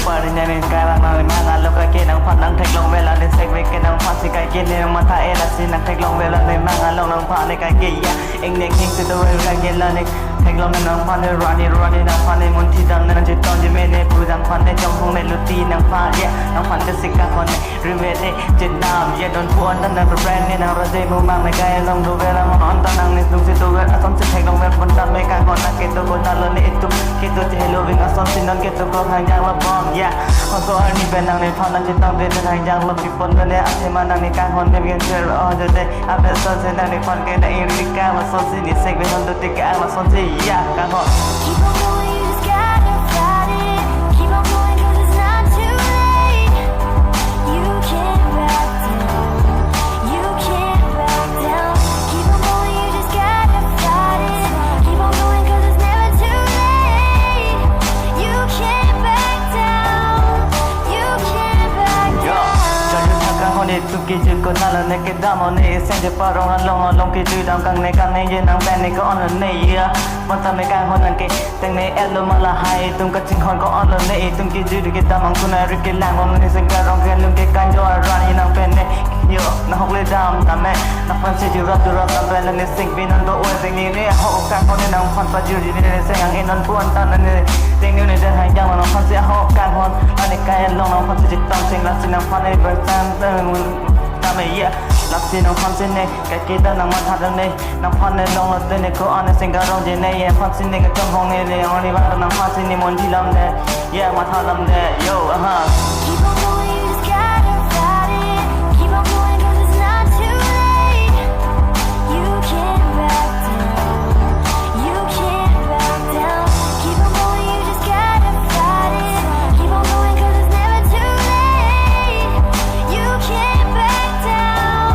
Parinyanin karang nang mga loka kinang panang teglong vela ni segwe kinang pasi kay kini mata ela sinang teglong vela ni mga long nang pani kay kiya ingning hing to the way kay gelanik teglong nang pani rani nang pani munti dang nang jiton jimene pudang pani jongkong ne luti nang pani nang pani sikka kone rivete jinam ye don puan dan nang brand ni nang rode mumang ne kay long do vela mon on tanang ni tung situ ver asom se teglong ver pon tam me ka kona keto ko nalo ni itu keto te hello ving asom sinang keto ko hang jang la bom ya Hongko arni benang ni phanan jitang de thang jang lo pipon ne ase manang ni kan hon ne bien cher o de de abe so se nang ni phon ke na irika ma so si ni sek be hon do te ka ma so si ya kan hon Keep on going, you just gotta fight it. Keep on going 'cause it's not too late. You can't back down. You can't back down. Keep on going, you just gotta fight it. Keep on going 'cause it's never too late. You can't back down. You can't back down. Kan hon ni tu ki ju ko na la ne ke da mo ne sen je pa rong long ki ju dam kang ne kan ne ye nang ben ne ko on ne ya mon ta me kan hon nang ke teng ne elo ma la hai tum ka ching hon ko on ne tum ki ju ke da mang ku na ri ke lang on ne sen ka rong ke lum ke kan jo ra ni nang ben ne yo na hok le dam ta me na fan se ju ra tu ra ta ben ne sing bin on do o sing ni ne ho kan hon ne nang fan pa ju ji ne sen yang en on puan ta ne teng ni ne de hai yang on fan se ho kan hon ani ka long long fan se ji tang sing la sin nang fan ne ber tan Tama iya Laksi nang fan sini Kaya kita nang matadang ni Nang fan ni long lot ni Ko ane singkarong jene Ye fan sini ka chong hong ni Yang ni bata nang fan sini Mon jilam ni Ye matalam ni Yo aha Keep on going, you just gotta fight it. Keep on going 'cause it's not too late. You can't back down. You can't back down. Keep on going, you just gotta fight it. Keep on going 'cause it's never too late. You can't back down.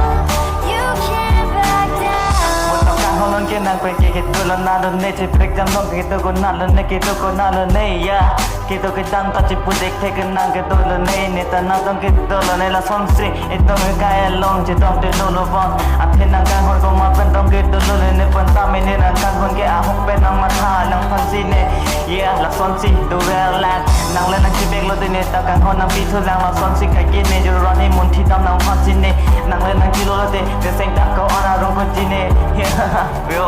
You can't back down. Muntah kang holon ke nang kwe ke tulon na don ne Che prek jam dong ke to ko na lo ne Ke to ko na lo ne ya Ke to ke dang ta che pu dek te ke nang ke to lo ne Ne ta na dong ke to lo ne la som sri E to me kaya long che dong te lo lo bon A te nang kang hol ko ma pen dong ke to lo le ne pen ta me ne nang kang hon ke a hok pen nang ma tha nang fan si ne Yeah la son si do well lan Nang le nang che bek lo te ne ta kang hon nang pi thu lang la son si ka ke ne Jo ro ne mun thi dam nang fan si ne Nang le nang chi lo lo te De seng ta ko ana rong ko ji ne Yeah yo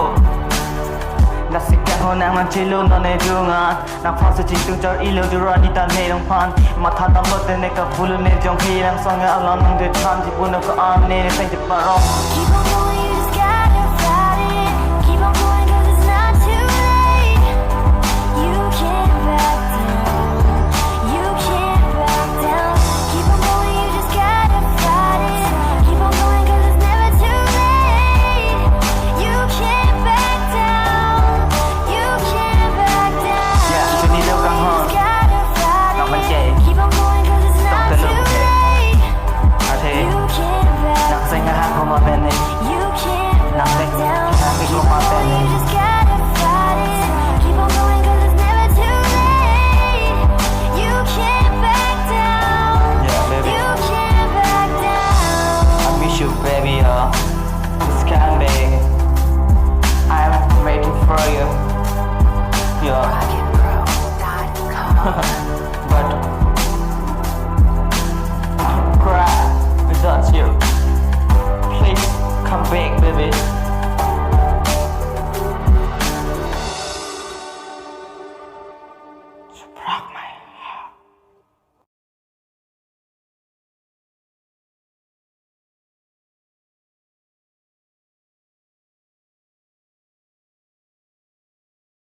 Nasi kan ho nang man chilu no ne junga Nang fan se ching tung char ilo du ra ni ta ne dong fan Matha tam lo te ne ka pulu ne jong khi nang song ya alon nang de chan ji pu no ko am ne seng ji pa rong Keep on going, you just gotta fight it. Keep on going 'cause it's not too late. You can't back down. You can't back down. Keep on going, you just gotta fight it. Keep on going 'cause it's never too late. You can't back down. You can't back down. Yeah, so ni đâu căng hơn. You just gotta fight Nào mình it. chạy. Keep on going 'cause it's Trong not cơn too lũ kìa. late. À thế You can't back Nang seng ha ko ma ben ne You can't Nang back seng down. ha ke ko ma ben You ne just gotta fight it. Keep on going 'cause it's never too late. You can't back down. Yeah baby You can't back down. I miss you baby It's coming I'm waiting for you Yeah